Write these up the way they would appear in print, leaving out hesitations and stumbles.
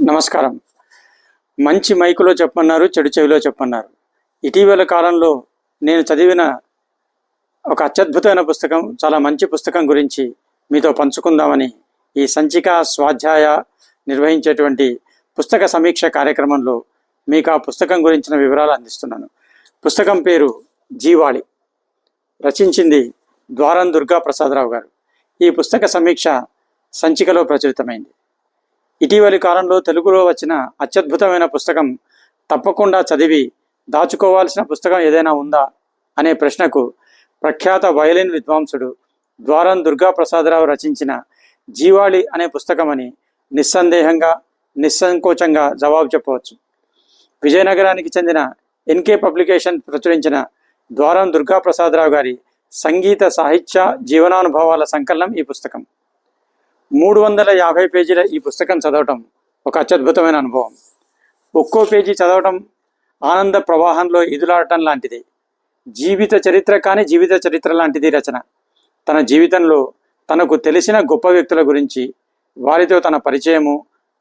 నమస్కారం. మంచి మైకులో చెప్పమన్నారు, చెడు చెవిలో చెప్పమన్నారు. ఇటీవల కాలంలో నేను చదివిన ఒక అత్యద్భుతమైన పుస్తకం, చాలా మంచి పుస్తకం గురించి మీతో పంచుకుందామని ఈ సంచిక స్వాధ్యాయ నిర్వహించేటువంటి పుస్తక సమీక్ష కార్యక్రమంలో మీకు ఆ పుస్తకం గురించిన వివరాలు అందిస్తున్నాను. పుస్తకం పేరు జీవాళి. రచించింది ద్వారం దుర్గా ప్రసాదరావు గారు. ఈ పుస్తక సమీక్ష సంచికలో ప్రచురితమైంది. ఇటీవలి కాలంలో తెలుగులో వచ్చిన అత్యద్భుతమైన పుస్తకం, తప్పకుండా చదివి దాచుకోవాల్సిన పుస్తకం ఏదైనా ఉందా అనే ప్రశ్నకు ప్రఖ్యాత వయలిన్ విద్వాంసుడు ద్వారం దుర్గా ప్రసాదరావు రచించిన జీవాళి అనే పుస్తకమని నిస్సందేహంగా, నిస్సంకోచంగా జవాబు చెప్పవచ్చు. విజయనగరానికి చెందిన ఎన్కే పబ్లికేషన్ ప్రచురించిన ద్వారం దుర్గా ప్రసాదరావు గారి సంగీత సాహిత్య జీవనానుభవాల సంకలనం ఈ పుస్తకం. 350 పేజీల ఈ పుస్తకం చదవటం ఒక అత్యద్భుతమైన అనుభవం. ఒక్కో పేజీ చదవటం ఆనంద ప్రవాహంలో ఈదులాడటం లాంటిది. జీవిత చరిత్ర కానీ జీవిత చరిత్ర లాంటిది రచన. తన జీవితంలో తనకు తెలిసిన గొప్ప వ్యక్తుల గురించి, వారితో తన పరిచయము,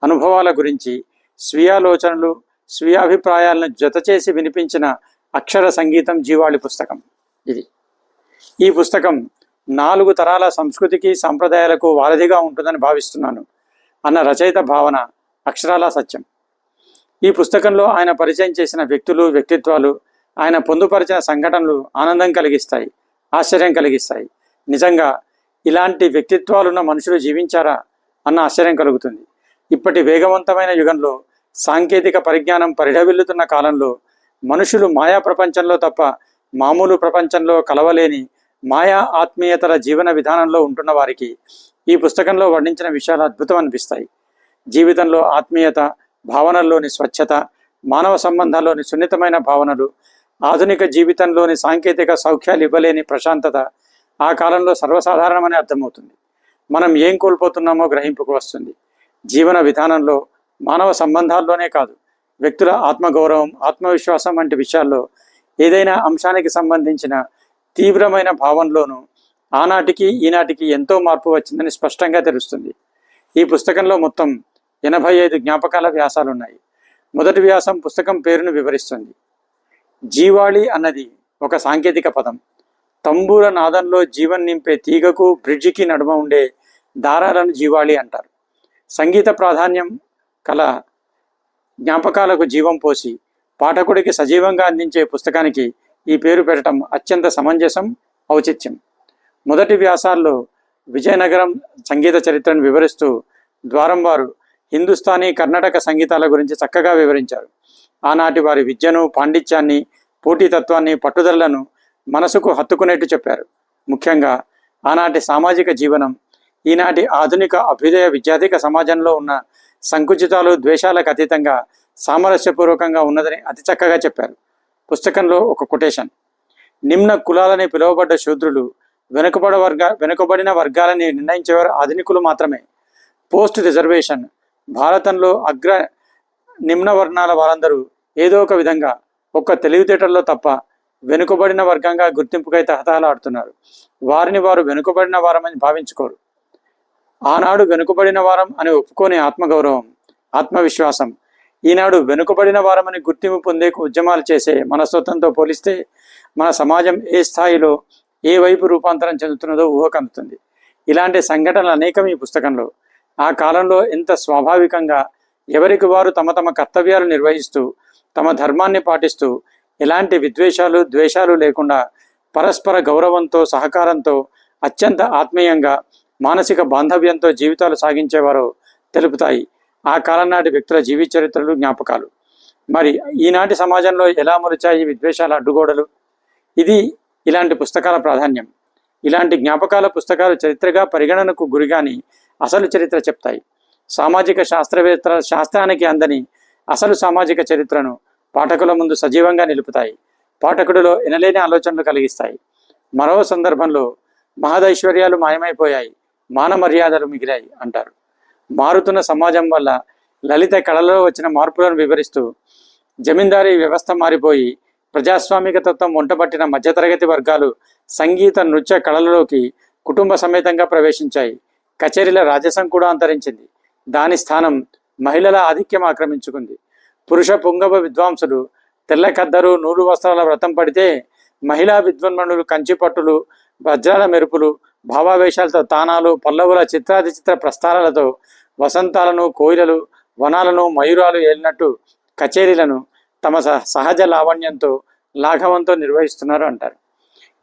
అనుభవాల గురించి, స్వీయాలోచనలు, స్వీయాభిప్రాయాలను జతచేసి వినిపించిన అక్షర సంగీతం జీవాళి పుస్తకం ఇది. ఈ పుస్తకం 4 తరాల సంస్కృతికి, సంప్రదాయాలకు వారధిగా ఉంటుందని భావిస్తున్నాను అన్న రచయిత భావన అక్షరాలా సత్యం. ఈ పుస్తకంలో ఆయన పరిచయం చేసిన వ్యక్తులు, వ్యక్తిత్వాలు, ఆయన పొందుపరిచిన సంఘటనలు ఆనందం కలిగిస్తాయి, ఆశ్చర్యం కలిగిస్తాయి. నిజంగా ఇలాంటి వ్యక్తిత్వాలున్న మనుషులు జీవించారా అన్న ఆశ్చర్యం కలుగుతుంది. ఇప్పటి వేగవంతమైన యుగంలో, సాంకేతిక పరిజ్ఞానం పరిఢవిల్లుతున్న కాలంలో మనుషులు మాయా ప్రపంచంలో తప్ప మామూలు ప్రపంచంలో కలవలేని మాయా ఆత్మీయతల జీవన విధానంలో ఉంటున్న వారికి ఈ పుస్తకంలో వర్ణించిన విషయాలు అద్భుతం అనిపిస్తాయి. జీవితంలో ఆత్మీయత, భావనల్లోని స్వచ్ఛత, మానవ సంబంధాల్లోని సున్నితమైన భావనలు, ఆధునిక జీవితంలోని సాంకేతిక సౌఖ్యాలు ఇవ్వలేని ప్రశాంతత ఆ కాలంలో సర్వసాధారణమని అర్థమవుతుంది. మనం ఏం కోల్పోతున్నామో గ్రహింపుకు వస్తుంది. జీవన విధానంలో, మానవ సంబంధాల్లోనే కాదు, వ్యక్తుల ఆత్మగౌరవం, ఆత్మవిశ్వాసం వంటి విషయాల్లో ఏదైనా అంశానికి సంబంధించిన తీవ్రమైన భావనలోనూ ఆనాటికి ఈనాటికి ఎంతో మార్పు వచ్చిందని స్పష్టంగా తెలుస్తుంది. ఈ పుస్తకంలో మొత్తం 85 జ్ఞాపకాల వ్యాసాలున్నాయి. మొదటి వ్యాసం పుస్తకం పేరును వివరిస్తుంది. జీవాళి అన్నది ఒక సాంకేతిక పదం. తంబూర నాదంలో జీవం నింపే తీగకు, బ్రిడ్జికి నడుమ ఉండే దారాలను జీవాళి అంటారు. సంగీత ప్రాధాన్యం కల జ్ఞాపకాలకు జీవం పోసి పాఠకుడికి సజీవంగా అందించే పుస్తకానికి ఈ పేరు పెట్టడం అత్యంత సమంజసం, ఔచిత్యం. మొదటి వ్యాసాల్లో విజయనగరం సంగీత చరిత్రను వివరిస్తూ ద్వారం వారు హిందుస్థానీ, కర్ణాటక సంగీతాల గురించి చక్కగా వివరించారు. ఆనాటి వారి విద్యను, పాండిత్యాన్ని, పోటీతత్వాన్ని, పట్టుదలను మనసుకు హత్తుకునేట్టు చెప్పారు. ముఖ్యంగా ఆనాటి సామాజిక జీవనం ఈనాటి ఆధునిక అభ్యుదయ విద్యార్థిక సమాజంలో ఉన్న సంకుచితాలు, ద్వేషాలకు అతీతంగా సామరస్యపూర్వకంగా ఉన్నదని అతి చక్కగా చెప్పారు. పుస్తకంలో ఒక కొటేషన్: నిమ్న కులాలని పిలువబడ్డ శూద్రులు వెనుకబడిన వర్గాలని నిర్ణయించేవారు ఆధునికులు మాత్రమే. పోస్ట్ రిజర్వేషన్ భారతంలో నిమ్న వర్ణాల వారందరూ ఏదో ఒక విధంగా, ఒక్క తెలివితేటల్లో తప్ప, వెనుకబడిన వర్గంగా గుర్తింపుకై తహతహలాడుతున్నారు. వారిని వారు వెనుకబడిన వారమని భావించుకోరు. ఆనాడు వెనుకబడిన వారం అని ఒప్పుకోని ఆత్మగౌరవం, ఆత్మవిశ్వాసం ఈనాడు వెనుకబడిన వారమని గుర్తింపు పొందేకు ఉద్యమాలు చేసే మనస్తత్వంతో పోలిస్తే మన సమాజం ఏ స్థాయిలో, ఏ వైపు రూపాంతరం చెందుతున్నదో ఊహకందుతుంది. ఇలాంటి సంఘటనలు అనేకం ఈ పుస్తకంలో. ఆ కాలంలో ఎంత స్వాభావికంగా ఎవరికి వారు తమ తమ కర్తవ్యాలు నిర్వహిస్తూ, తమ ధర్మాన్ని పాటిస్తూ, ఎలాంటి విద్వేషాలు, ద్వేషాలు లేకుండా పరస్పర గౌరవంతో, సహకారంతో, అత్యంత ఆత్మీయంగా, మానసిక బాంధవ్యంతో జీవితాలు సాగించేవారో తెలుపుతాయి ఆ కాలం నాటి వ్యక్తుల జీవిత చరిత్రలు, జ్ఞాపకాలు. మరి ఈనాటి సమాజంలో ఎలా మొలిచాయి విద్వేషాల అడ్డుగోడలు? ఇది ఇలాంటి పుస్తకాల ప్రాధాన్యం. ఇలాంటి జ్ఞాపకాల పుస్తకాలు చరిత్రగా పరిగణనకు గురిగాని అసలు చరిత్ర చెప్తాయి. సామాజిక శాస్త్రవేత్తల శాస్త్రానికి అందని అసలు సామాజిక చరిత్రను పాఠకుల ముందు సజీవంగా నిలుపుతాయి. పాఠకుడిలో ఎనలేని ఆలోచనలు కలిగిస్తాయి. మరో సందర్భంలో మహదైశ్వర్యాలు మాయమైపోయాయి, మాన మర్యాదలు మిగిలాయి అంటారు. మారుతున్న సమాజం వల్ల లలిత కళలో వచ్చిన మార్పులను వివరిస్తూ, జమీందారీ వ్యవస్థ మారిపోయి ప్రజాస్వామిక తత్వం వంటబట్టిన మధ్యతరగతి వర్గాలు సంగీత, నృత్య కళలలోకి కుటుంబ సమేతంగా ప్రవేశించాయి. కచేరీల రాజసం కూడా అంతరించింది. దాని స్థానం మహిళల ఆధిక్యం ఆక్రమించుకుంది. పురుష పుంగవ విద్వాంసులు తెల్ల కద్దరు నూలు వస్త్రాల వ్రతం పడితే మహిళా విద్వన్మణులు కంచి పట్టులు వజ్రాల మెరుపులు భావావేశాలతో తానాలు పల్లవుల చిత్ర ప్రస్తారాలతో వసంతాలను కోయిలలు వనాలను మయూరాలు ఏలినట్టు కచేరీలను తమ సహజ లావణ్యంతో లాఘవంతో నిర్వహిస్తున్నారు అంటారు.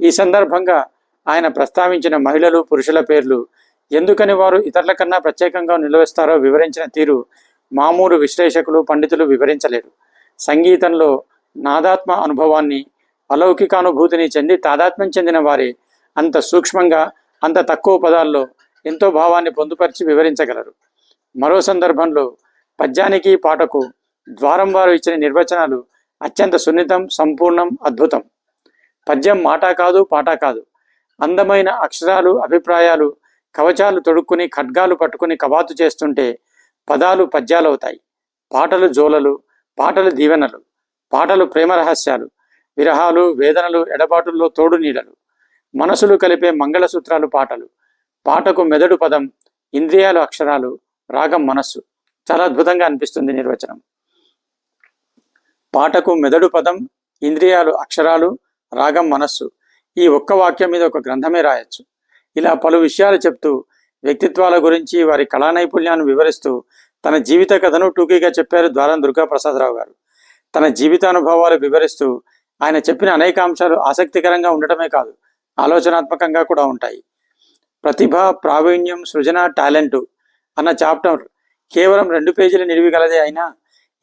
ఈ సందర్భంగా ఆయన ప్రస్తావించిన మహిళలు పురుషుల పేర్లు ఎందుకని వారు ఇతరుల కన్నా ప్రత్యేకంగా నిలవేస్తారో వివరించిన తీరు మామూలు విశ్లేషకులు పండితులు వివరించలేరు. సంగీతంలో నాదాత్మ అనుభవాన్ని అలౌకిక అనుభూతిని చెంది తాదాత్మ్యం చెందిన వారే అంత సూక్ష్మంగా అంత తక్కువ పదాల్లో ఎంతో భావాన్ని పొందుపరిచి వివరించగలరు. మరో సందర్భంలో పద్యానికి పాటకు ద్వారం వారు ఇచ్చిన నిర్వచనాలు అత్యంత సున్నితం, సంపూర్ణం, అద్భుతం. పద్యం మాట కాదు, పాట కాదు. అందమైన అక్షరాలు, అభిప్రాయాలు కవచాలు తొడుక్కుని ఖడ్గాలు పట్టుకుని కవాతు చేస్తుంటే పదాలు పద్యాలవుతాయి. పాటలు జోలలు, పాటలు దీవెనలు, పాటలు ప్రేమ రహస్యాలు, విరహాలు, వేదనలు, ఎడబాటుల్లో తోడు నీడలు, మనసులు కలిపే మంగళసూత్రాలు పాటలు. పాటకు మెదడు పదం, ఇంద్రియాలు అక్షరాలు, రాగం మనస్సు. చాలా అద్భుతంగా అనిపిస్తుంది నిర్వచనం. పాటకు మెదడు పదం, ఇంద్రియాలు అక్షరాలు, రాగం మనస్సు. ఈ ఒక్క వాక్యం మీద ఒక గ్రంథమే రాయొచ్చు. ఇలా పలు విషయాలు చెప్తూ వ్యక్తిత్వాల గురించి వారి కళా నైపుణ్యాన్ని వివరిస్తూ తన జీవిత కథను టూకీగా చెప్పారు ద్వారం దుర్గాప్రసాదరావు గారు. తన జీవితానుభవాలు వివరిస్తూ ఆయన చెప్పిన అనేక అంశాలు ఆసక్తికరంగా ఉండటమే కాదు, ఆలోచనాత్మకంగా కూడా ఉంటాయి. ప్రతిభ, ప్రావీణ్యం, సృజన, టాలెంటు అన్న చాప్టర్ కేవలం 2 పేజీల నిడివి గలదే అయినా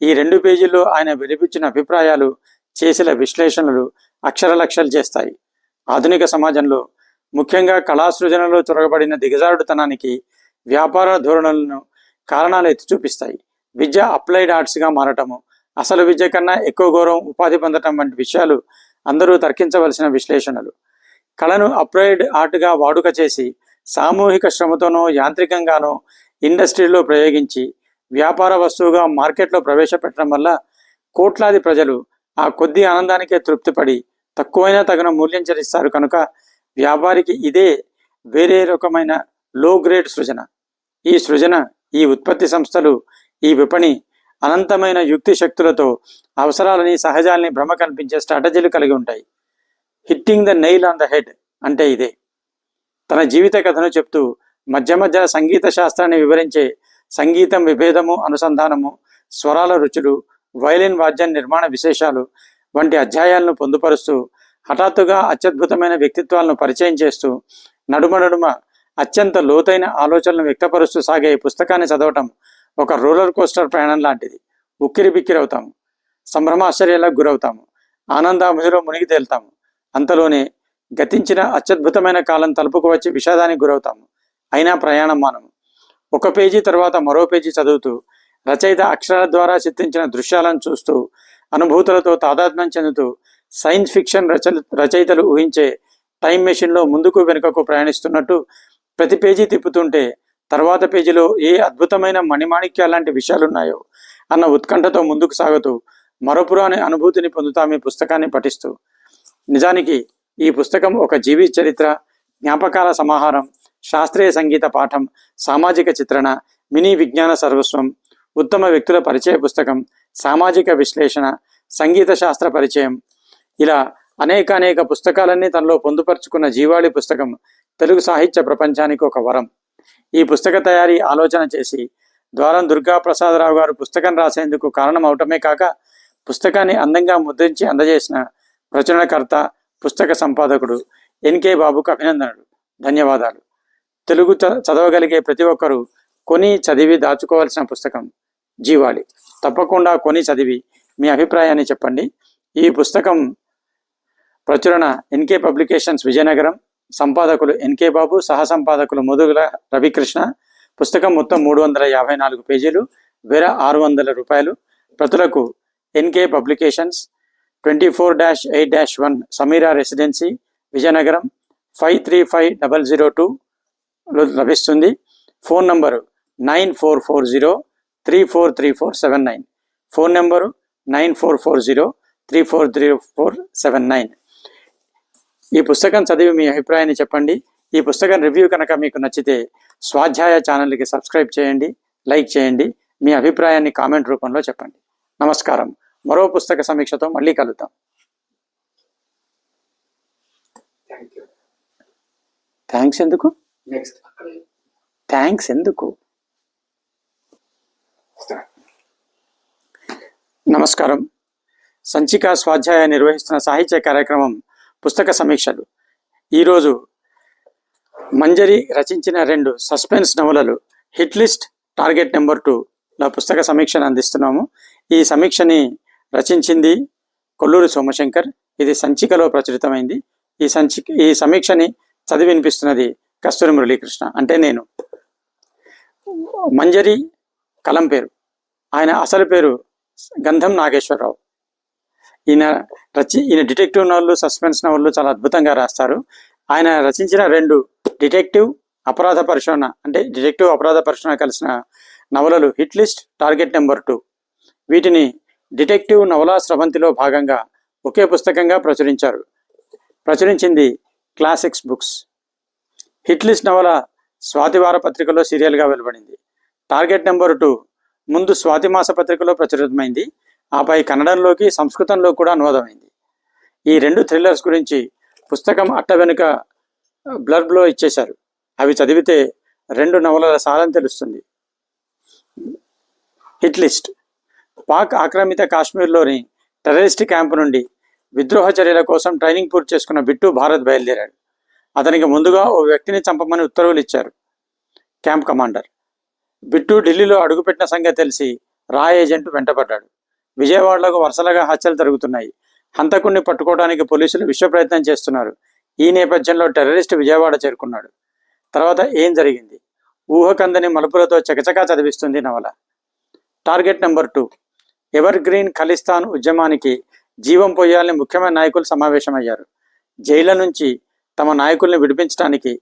ఈ 2 పేజీల్లో ఆయన వెలిపించిన అభిప్రాయాలు, చేసిన విశ్లేషణలు అక్షరలక్షలు చేస్తాయి. ఆధునిక సమాజంలో ముఖ్యంగా కళాసృజనలో చొరగబడిన దిగజారుడుతనానికి వ్యాపార ధోరణులను కారణాలు ఎత్తి చూపిస్తాయి. విద్య అప్లైడ్ ఆర్ట్స్గా మారటము, అసలు విద్య కన్నా ఎక్కువ గౌరవం, ఉపాధి పొందటం వంటి విషయాలు అందరూ తర్కించవలసిన విశ్లేషణలు. కళను అప్లైడ్ ఆర్ట్గా వాడుక చేసి సామూహిక శ్రమతోనో యాంత్రికంగానో ఇండస్ట్రీలో ప్రయోగించి వ్యాపార వస్తువుగా మార్కెట్లో ప్రవేశపెట్టడం వల్ల కోట్లాది ప్రజలు ఆ కొద్ది ఆనందానికే తృప్తిపడి తక్కువైనా తగిన మూల్యం చెల్లిస్తారు. కనుక వ్యాపారికి ఇదే వేరే రకమైన లో గ్రేడ్ సృజన. ఈ సృజన, ఈ ఉత్పత్తి సంస్థలు, ఈ విపణి అనంతమైన యుక్తి శక్తులతో అవసరాలని, సహజాలని భ్రమ కల్పించే స్ట్రాటజీలు కలిగి ఉంటాయి. Hitting the nail on the head అంటే ఇదే. తన జీవిత కథను చెప్తూ మధ్య మధ్య సంగీత శాస్త్రాన్ని వివరించే సంగీతం విభేదము, అనుసంధానము, స్వరాల రుచులు, వయలిన్ వాద్యం నిర్మాణ విశేషాలు వంటి అధ్యాయాలను పొందుపరుస్తూ హఠాత్తుగా అత్యద్భుతమైన వ్యక్తిత్వాలను పరిచయం చేస్తూ నడుమ అత్యంత లోతైన ఆలోచనలను వ్యక్తపరుస్తూ సాగే ఈ పుస్తకాన్ని చదవటం ఒక రోలర్ కోస్టర్ ప్రయాణం లాంటిది. ఉక్కిరి బిక్కిరి అవుతాము, సంభ్రమాశ్చర్యాలకు గురవుతాము, ఆనందాముదిలో మునిగి తేలుతాము. అంతలోనే గతించిన అత్యద్భుతమైన కాలం తలుపుకు వచ్చి విషాదానికి గురవుతాము. అయినా ప్రయాణం మానము. ఒక పేజీ తర్వాత మరో పేజీ చదువుతూ రచయిత అక్షరాల ద్వారా చిత్రించిన దృశ్యాలను చూస్తూ అనుభూతులతో తాదాత్మ్యం చెందుతూ సైన్స్ ఫిక్షన్ రచయితలు ఊహించే టైం మెషిన్లో ముందుకు వెనుకకు ప్రయాణిస్తున్నట్టు ప్రతి పేజీ తిప్పుతుంటే తర్వాత పేజీలో ఏ అద్భుతమైన మణిమాణిక్యాల లాంటి విషయాలున్నాయో అన్న ఉత్కంఠతో ముందుకు సాగుతూ మరపురాని అనుభూతిని పొందుతాం ఈ పుస్తకాన్ని పఠిస్తూ. నిజానికి ఈ పుస్తకం ఒక జీవిత చరిత్ర, జ్ఞాపకాల సమాహారం, శాస్త్రీయ సంగీత పాఠం, సామాజిక చిత్రణ, మినీ విజ్ఞాన సర్వస్వం, ఉత్తమ వ్యక్తుల పరిచయ పుస్తకం, సామాజిక విశ్లేషణ, సంగీత శాస్త్ర పరిచయం, ఇలా అనేక పుస్తకాలన్నీ తనలో పొందుపరుచుకున్న జీవాళి పుస్తకం తెలుగు సాహిత్య ప్రపంచానికి ఒక వరం. ఈ పుస్తక తయారీ ఆలోచన చేసి ద్వారం దుర్గాప్రసాదరావు గారు పుస్తకం రాసేందుకు కారణం అవటమే కాక పుస్తకాన్ని అందంగా ముద్రించి అందజేసిన ప్రచురణకర్త, పుస్తక సంపాదకుడు ఎన్కే బాబుకు అభినందనలు, ధన్యవాదాలు. తెలుగు చదవగలిగే ప్రతి ఒక్కరూ కొని చదివి దాచుకోవాల్సిన పుస్తకం జీవాళి. తప్పకుండా కొని చదివి మీ అభిప్రాయాన్ని చెప్పండి. ఈ పుస్తకం ప్రచురణ ఎన్కే పబ్లికేషన్స్ విజయనగరం, సంపాదకులు ఎన్కే బాబు, సహ సంపాదకులు ముదుగుల రవికృష్ణ. పుస్తకం మొత్తం 354 పేజీలు, వేర 600 రూపాయలు. ప్రతులకు NK publications, 24-8-1 Sameera residency, Vizianagaram 535002లో లభిస్తుంది. Phone number 9440343479. Phone number 9440343479. ఈ పుస్తకం చదివి మీ అభిప్రాయాన్ని చెప్పండి. ఈ పుస్తకం రివ్యూ కనుక మీకు నచ్చితే స్వాధ్యాయ ఛానల్కి సబ్స్క్రైబ్ చేయండి, లైక్ చేయండి, మీ అభిప్రాయాన్ని కామెంట్ రూపంలో చెప్పండి. నమస్కారం. మరో పుస్తక సమీక్షతో మళ్ళీ కలుద్దాం. థ్యాంక్స్ ఎందుకు? థ్యాంక్స్ ఎందుకు? నమస్కారం. సంచిక స్వాధ్యాయ నిర్వహిస్తున్న సాహిత్య కార్యక్రమం పుస్తక సమీక్షలు. ఈరోజు మంజరి రచించిన 2 సస్పెన్స్ నవలలు హిట్ లిస్ట్, టార్గెట్ నెంబర్ 2ల పుస్తక సమీక్షను అందిస్తున్నాము. ఈ సమీక్షని రచించింది కొల్లూరు సోమశంకర్. ఇది సంచికలో ప్రచురితమైంది. ఈ సమీక్షని చదివి వినిపిస్తున్నది కస్తూరి మురళీకృష్ణ, అంటే నేను. మంజరి కలం పేరు, ఆయన అసలు పేరు గంధం నాగేశ్వరరావు. ఈయన డిటెక్టివ్ నవలలు, సస్పెన్స్ నవలలు చాలా అద్భుతంగా రాస్తారు. ఆయన రచించిన 2 డిటెక్టివ్ అపరాధ పరిశోధన కలిసిన నవలలు హిట్ లిస్ట్, టార్గెట్ నెంబర్ 2. వీటిని డిటెక్టివ్ నవలా స్రవంతిలో భాగంగా ఒకే పుస్తకంగా ప్రచురించింది క్లాసిక్స్ బుక్స్. హిట్ లిస్ట్ నవల స్వాతి వారపత్రికలో సీరియల్గా వెలువడింది. టార్గెట్ నెంబర్ 2 ముందు స్వాతి మాస పత్రికలో ప్రచురితమైంది. ఆపై కన్నడంలోకి, సంస్కృతంలో కూడా అనువాదమైంది. ఈ 2 థ్రిల్లర్స్ గురించి పుస్తకం అట్ట వెనుక బ్లర్బ్లో ఇచ్చేశారు. అవి చదివితే 2 నవలల సారం తెలుస్తుంది. Hit list. పాక్ ఆక్రమిత కాశ్మీర్లోని టెర్రరిస్ట్ క్యాంపు నుండి విద్రోహ చర్యల కోసం ట్రైనింగ్ పూర్తి చేసుకున్న బిట్టు భారత్ బయలుదేరాడు. అతనికి ముందుగా ఓ వ్యక్తిని చంపమని ఉత్తర్వులు ఇచ్చారు క్యాంప్ కమాండర్. బిట్టు ఢిల్లీలో అడుగుపెట్టిన సంగతి తెలిసి రా ఏజెంట్ వెంటపడ్డాడు. విజయవాడలో వరుసలుగా హత్యలు జరుగుతున్నాయి. హంతకుణ్ణి పట్టుకోవడానికి పోలీసులు విశ్వ ప్రయత్నం చేస్తున్నారు. ఈ నేపథ్యంలో టెర్రరిస్ట్ విజయవాడ చేరుకున్నాడు. తర్వాత ఏం జరిగింది? ఊహకందని మలుపులతో చకచకా చదివిస్తుంది నవల. Target number 2. Ever green Khalistan ఉద్యమానికి జీవం పోయాలని ముఖ్యమైన నాయకులు సమావేశమయ్యారు. జైళ్ల నుంచి తమ నాయకుల్ని విడిపించడానికి,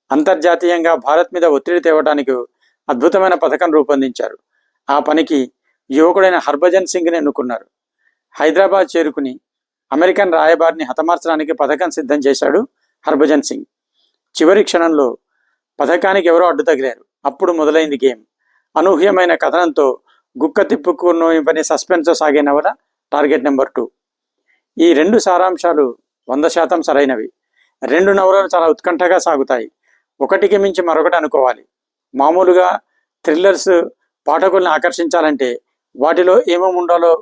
అంతర్జాతీయంగా భారత్ మీద ఒత్తిడి తేవడానికి అద్భుతమైన పథకం రూపొందించారు. ఆ పనికి యువకుడైన హర్భజన్ సింగ్ని ఎన్నుకున్నారు. హైదరాబాద్ చేరుకుని అమెరికన్ రాయబారిని హతమార్చడానికి పథకం సిద్ధం చేశాడు హర్భజన్ సింగ్. చివరి క్షణంలో పథకానికి ఎవరో అడ్డు తగిలారు. అప్పుడు మొదలైంది గేమ్. అనూహ్యమైన కథనంతో గుక్క తిప్పుకుని సస్పెన్స్తో సాగే నవల టార్గెట్ నెంబర్ 2. ఈ 2 సారాంశాలు 100% సరైనవి. 2 నవలలు చాలా ఉత్కంఠగా సాగుతాయి. ఒకటికి మించి మరొకటి అనుకోవాలి. మామూలుగా థ్రిల్లర్స్ పాఠకుల్ని ఆకర్షించాలంటే వాటిలో ఏమేమి ఉండాలో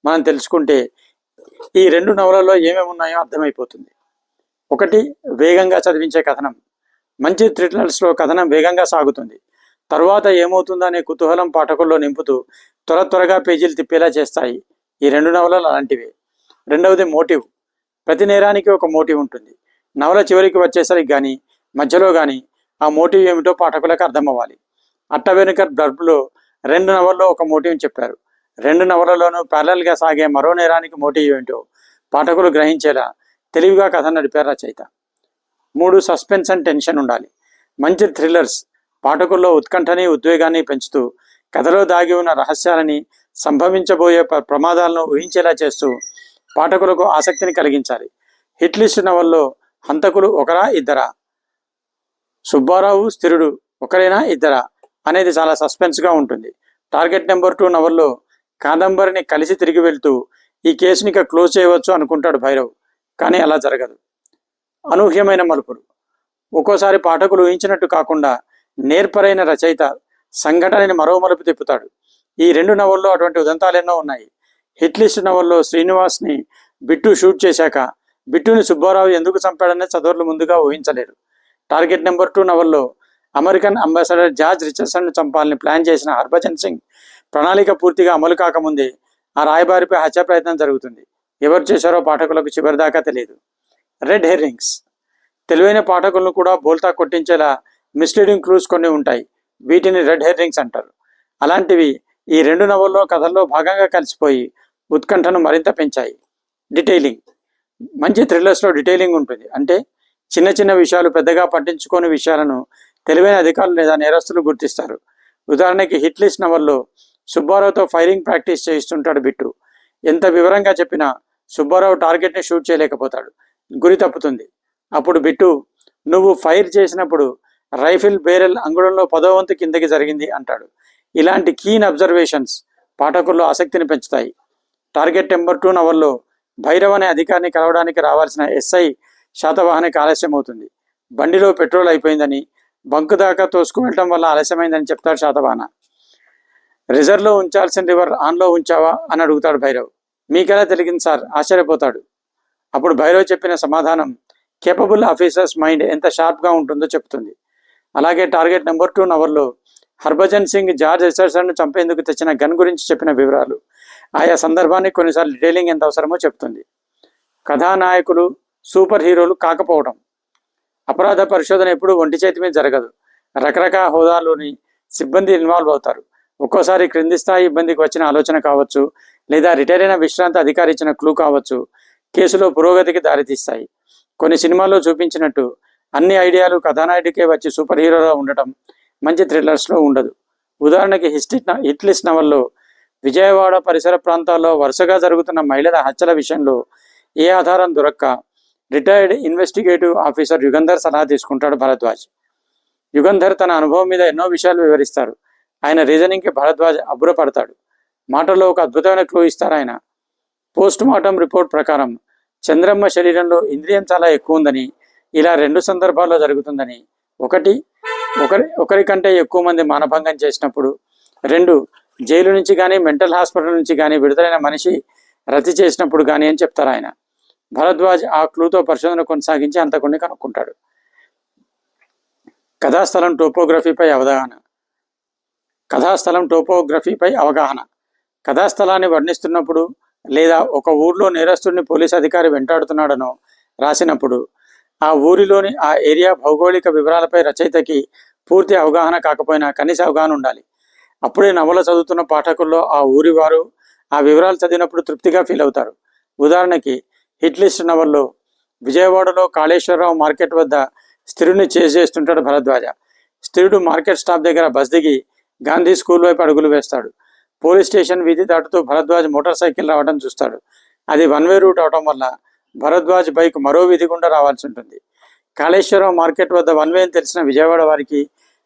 మనం తెలుసుకుంటే ఈ 2 నవలల్లో ఏమేమి ఉన్నాయో అర్థమైపోతుంది. 1, వేగంగా చదివించే కథనం. మంచి థ్రిల్లర్స్లో కథనం వేగంగా సాగుతుంది. తరువాత ఏమవుతుందనే కుతూహలం పాఠకుల్లో నింపుతూ త్వరగా పేజీలు తిప్పేలా చేస్తాయి. ఈ 2 నవలలు అలాంటివే. 2వది మోటివ్. ప్రతి నేరానికి ఒక మోటివ్ ఉంటుంది. నవల చివరికి వచ్చేసరికి కానీ మధ్యలో కానీ ఆ మోటివ్ ఏమిటో పాఠకులకు అర్థమవ్వాలి. అట్ట వెనుక బ్లర్బ్లో 2 నవల్లో ఒక మోటివ్ చెప్పారు. 2 నవలలోనూ ప్యారలల్గా సాగే మరో నేరానికి మోటివ్ ఏమిటో పాఠకులు గ్రహించేలా తెలివిగా కథ నడిపారు రచయిత. 3, సస్పెన్స్ అండ్ టెన్షన్ ఉండాలి. మంచి థ్రిల్లర్స్ పాఠకుల్లో ఉత్కంఠని, ఉద్వేగాన్ని పెంచుతూ కథలో దాగి ఉన్న రహస్యాలని, సంభవించబోయే ప్రమాదాలను ఊహించేలా చేస్తూ పాఠకులకు ఆసక్తిని కలిగించాలి. హిట్ లిస్ట్ నవల్లో హంతకులు ఒకరా, ఇద్దరా? సుబ్బారావు, స్థిరుడు ఒకరేనా, ఇద్దరా అనేది చాలా సస్పెన్స్గా ఉంటుంది. టార్గెట్ నెంబర్ 2 నవల్లో కాదంబరిని కలిసి తిరిగి వెళ్తూ ఈ కేసుని ఇక క్లోజ్ చేయవచ్చు అనుకుంటాడు భైరవ్. కానీ అలా జరగదు. అనూహ్యమైన మలుపులు. ఒక్కోసారి పాఠకులు ఊహించినట్టు కాకుండా నేర్పరైన రచయిత సంఘటనని మరో మలుపు తిప్పుతాడు. ఈ 2 నవల్లో అటువంటి ఉదంతాలెన్నో ఉన్నాయి. హిట్ లిస్ట్ నవల్లో శ్రీనివాస్ని బిట్టు షూట్ చేశాక బిట్టుని సుబ్బారావు ఎందుకు చంపాడనే చదువులు ముందుగా ఊహించలేరు. టార్గెట్ నెంబర్ 2 నవల్లో అమెరికన్ అంబాసిడర్ జార్జ్ రిచర్డ్సన్ను చంపాలని ప్లాన్ చేసిన హర్భజన్ సింగ్ ప్రణాళిక పూర్తిగా అమలు కాకముందే ఆ రాయబారిపై హత్య ప్రయత్నం జరుగుతుంది. ఎవరు చేశారో పాఠకులకు చివరిదాకా తెలియదు. రెడ్ హెర్రింగ్స్. తెలివైన పాఠకులను కూడా బోల్తా కొట్టించేలా మిస్లీడింగ్ క్లూస్ కొన్ని ఉంటాయి. వీటిని రెడ్ హెర్రింగ్స్ అంటారు. అలాంటివి ఈ 2 నవల్లో కథల్లో భాగంగా కలిసిపోయి ఉత్కంఠను మరింత పెంచాయి. డీటెయిలింగ్. మంచి థ్రిల్లర్స్లో డీటెయిలింగ్ ఉంటుంది. అంటే చిన్న చిన్న విషయాలు, పెద్దగా పట్టించుకోని విషయాలను తెలివైన అధికారులు లేదా నేరస్తులు గుర్తిస్తారు. ఉదాహరణకి హిట్ లిస్ట్ నవల్లో సుబ్బారావుతో ఫైరింగ్ ప్రాక్టీస్ చేయిస్తుంటాడు బిట్టు. ఎంత వివరంగా చెప్పినా సుబ్బారావు టార్గెట్ని షూట్ చేయలేకపోతాడు. గురి తప్పుతుంది. అప్పుడు బిట్టు, నువ్వు ఫైర్ చేసినప్పుడు రైఫిల్ బేరెల్ అంగుళంలో 10వ వంతు కిందకి జరిగింది అంటాడు. ఇలాంటి కీన్ అబ్జర్వేషన్స్ పాఠకుల్లో ఆసక్తిని పెంచుతాయి. టార్గెట్ నెంబర్ 2 నవల్లో భైరవ్ అనే అధికారిని కలవడానికి రావాల్సిన ఎస్ఐ శాతవాహనకి ఆలస్యం అవుతుంది. బండిలో పెట్రోల్ అయిపోయిందని, బంకు దాకా తోసుకు వెళ్ళడం వల్ల ఆలస్యమైందని చెప్తాడు శాతవాహన. రిజర్వ్లో ఉంచాల్సిన రివర్ ఆన్లో ఉంచావా అని అడుగుతాడు భైరవ్. మీకెలా తెలిగింది సార్ ఆశ్చర్యపోతాడు. అప్పుడు భైరవ్ చెప్పిన సమాధానం కేపబుల్ ఆఫీసర్స్ మైండ్ ఎంత షార్ప్గా ఉంటుందో చెప్తుంది. అలాగే టార్గెట్ నెంబర్ 2 నవల్లో హర్భజన్ సింగ్ జార్జ్ ఎసర్సన్ను చంపేందుకు తెచ్చిన గన్ గురించి చెప్పిన వివరాలు, ఆయా సందర్భానికి కొన్నిసార్లు డీటెయిలింగ్ ఎంత అవసరమో చెప్తుంది. కథానాయకులు సూపర్ హీరోలు కాకపోవడం. అపరాధ పరిశోధన ఎప్పుడూ ఒంటి చేతి మీద జరగదు. రకరకాల హోదాలోని సిబ్బంది ఇన్వాల్వ్ అవుతారు. ఒక్కోసారి క్రింది స్థాయి ఇబ్బందికి వచ్చిన ఆలోచన కావచ్చు, లేదా రిటైర్ అయిన విశ్రాంత అధికారి ఇచ్చిన క్లూ కావచ్చు, కేసులో పురోగతికి దారితీస్తాయి. కొన్ని సినిమాల్లో చూపించినట్టు అన్ని ఐడియాలు కథానాయుడికే వచ్చి సూపర్ హీరోగా ఉండటం మంచి థ్రిల్లర్స్లో ఉండదు. ఉదాహరణకి హిట్ లిస్ట్ నవల్లో విజయవాడ పరిసర ప్రాంతాల్లో వరుసగా జరుగుతున్న మహిళల హత్యల విషయంలో ఏ ఆధారం దొరక్క రిటైర్డ్ ఇన్వెస్టిగేటివ్ ఆఫీసర్ యుగంధర్ సలహా తీసుకుంటాడు భరద్వాజ్. యుగంధర్ తన అనుభవం మీద ఎన్నో విషయాలు వివరిస్తారు. ఆయన రీజనింగ్కి భరద్వాజ్ అబ్బురపడతాడు. మాటల్లో ఒక అద్భుతమైన క్లూ ఇస్తారు ఆయన. పోస్ట్ మార్టం రిపోర్ట్ ప్రకారం చంద్రమ్మ శరీరంలో ఇంద్రియం చాలా ఎక్కువ ఉందని, ఇలా 2 సందర్భాల్లో జరుగుతుందని. ఒకరికంటే ఎక్కువ మంది మానభంగం చేసినప్పుడు, 2 జైలు నుంచి కానీ మెంటల్ హాస్పిటల్ నుంచి కానీ విడుదలైన మనిషి రతి చేసినప్పుడు కానీ అని చెప్తారు ఆయన. భరద్వాజ్ ఆ క్లూతో పరిశోధన కొనసాగించి అంతకుని కనుక్కుంటాడు. కథాస్థలం టోపోగ్రఫీపై అవగాహన. కథాస్థలాన్ని వర్ణిస్తున్నప్పుడు లేదా ఒక ఊర్లో నేరస్తుడిని పోలీస్ అధికారి వెంటాడుతున్నాడనో రాసినప్పుడు ఆ ఊరిలోని ఆ ఏరియా భౌగోళిక వివరాలపై రచయితకి పూర్తి అవగాహన కాకపోయినా కనీస అవగాహన ఉండాలి. అప్పుడే నవల చదువుతున్న పాఠకుల్లో ఆ ఊరి వారు ఆ వివరాలు చదివినప్పుడు తృప్తిగా ఫీల్ అవుతారు. ఉదాహరణకి హిట్ లిస్ట్ నవల్లో విజయవాడలో కాళేశ్వరరావు మార్కెట్ వద్ద స్థిరుడిని చేస్తుంటాడు భరద్వాజ. స్థిరుడు మార్కెట్ స్టాప్ దగ్గర బస్ దిగి గాంధీ స్కూల్ వైపు అడుగులు వేస్తాడు. పోలీస్ స్టేషన్ వీధి దాటుతూ భరద్వాజ్ మోటార్ సైకిల్ రావడం చూస్తాడు. అది 1 వే రూట్ అవడం వల్ల భరద్వాజ్ బైక్ మరో వీధి గుండా రావాల్సి ఉంటుంది. కాళేశ్వరరావు మార్కెట్ వద్ద 1 వే అని తెలిసిన విజయవాడ వారికి,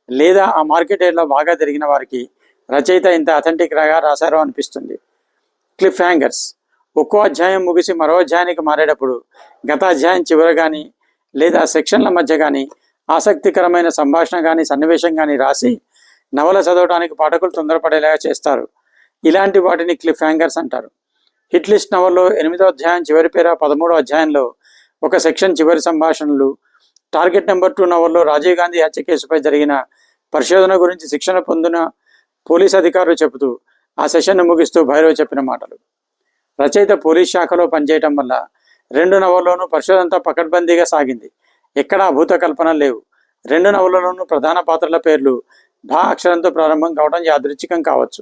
లేదా ఆ మార్కెట్ ఏరియాలో బాగా తిరిగిన వారికి రచయిత ఇంత అథెంటిక్ రాగా రాశారో అనిపిస్తుంది. Cliff hangers. ఒక్కో అధ్యాయం ముగిసి మరో అధ్యాయానికి మారేటప్పుడు గత అధ్యాయం చివర కానీ లేదా సెక్షన్ల మధ్య కానీ ఆసక్తికరమైన సంభాషణ కానీ సన్నివేశం కానీ రాసి నవల చదవడానికి పాఠకులు తొందరపడేలాగా చేస్తారు. ఇలాంటి వాటిని క్లిఫ్ హ్యాంగర్స్ అంటారు. హిట్ లిస్ట్ నవల్లో 8వ అధ్యాయం చివరి పేర 13వ అధ్యాయంలో ఒక సెక్షన్ చివరి సంభాషణలు. టార్గెట్ నెంబర్ 2 నవల్లో రాజీవ్ గాంధీ హత్య కేసుపై జరిగిన పరిశోధన గురించి శిక్షణ పొందిన పోలీస్ అధికారులు చెబుతూ ఆ సెషన్ను ముగిస్తూ భైరవ్ చెప్పిన మాటలు. రచయిత పోలీస్ శాఖలో పనిచేయటం వల్ల 2 నవల్లోనూ పరిశోధనంతా పకడ్బందీగా సాగింది. ఎక్కడా అభూత కల్పన లేవు. 2 నవలలోనూ ప్రధాన పాత్రల పేర్లు భా అక్షరంతో ప్రారంభం కావడం యాదృచ్ఛికం కావచ్చు.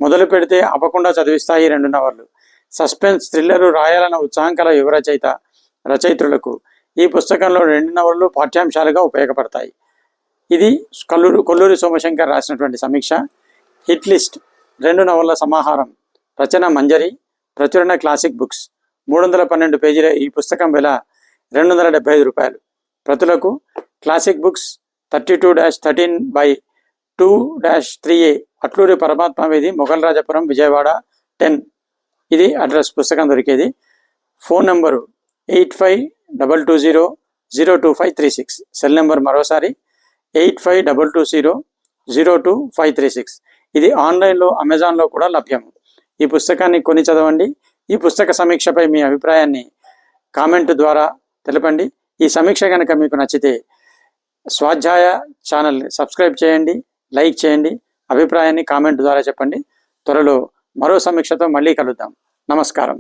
మొదలు పెడితే ఆపకుండా చదివిస్తాయి 2 నవళ్ళు. సస్పెన్స్ థ్రిల్లరు రాయాలన్న ఉత్సాహం కల యువ రచయిత్రులకు ఈ పుస్తకంలో 2 నవళ్ళు పాఠ్యాంశాలుగా ఉపయోగపడతాయి. ఇది కొల్లూరి సోమశంకర్ రాసినటువంటి సమీక్ష. హిట్ లిస్ట్ 2 నవళ్ళ సమాహారం. రచన మంజరి. ప్రచురణ క్లాసిక్ బుక్స్. 312 పేజీల ఈ పుస్తకం వెల ₹275. ప్రతులకు క్లాసిక్ బుక్స్ 32-13/2-3A అట్లూరి పరమాత్మ వీధి, మొఘల్ రాజపురం, విజయవాడ 10. ఇది అడ్రస్. పుస్తకం దొరికేది. Phone number 8522002536. సెల్ నెంబర్ మరోసారి 8522002536. ఇది ఆన్లైన్లో అమెజాన్లో కూడా లభ్యం. ఈ పుస్తకాన్ని కొని చదవండి. ఈ పుస్తక సమీక్షపై మీ అభిప్రాయాన్ని కామెంట్ ద్వారా తెలపండి. ఈ సమీక్ష కనుక మీకు నచ్చితే స్వాధ్యాయ ఛానల్ని సబ్స్క్రైబ్ చేయండి, లైక్ చేయండి, అభిప్రాయాన్ని కామెంట్ ద్వారా చెప్పండి. త్వరలో మరో సమీక్షతో మళ్ళీ కలుద్దాం. నమస్కారం.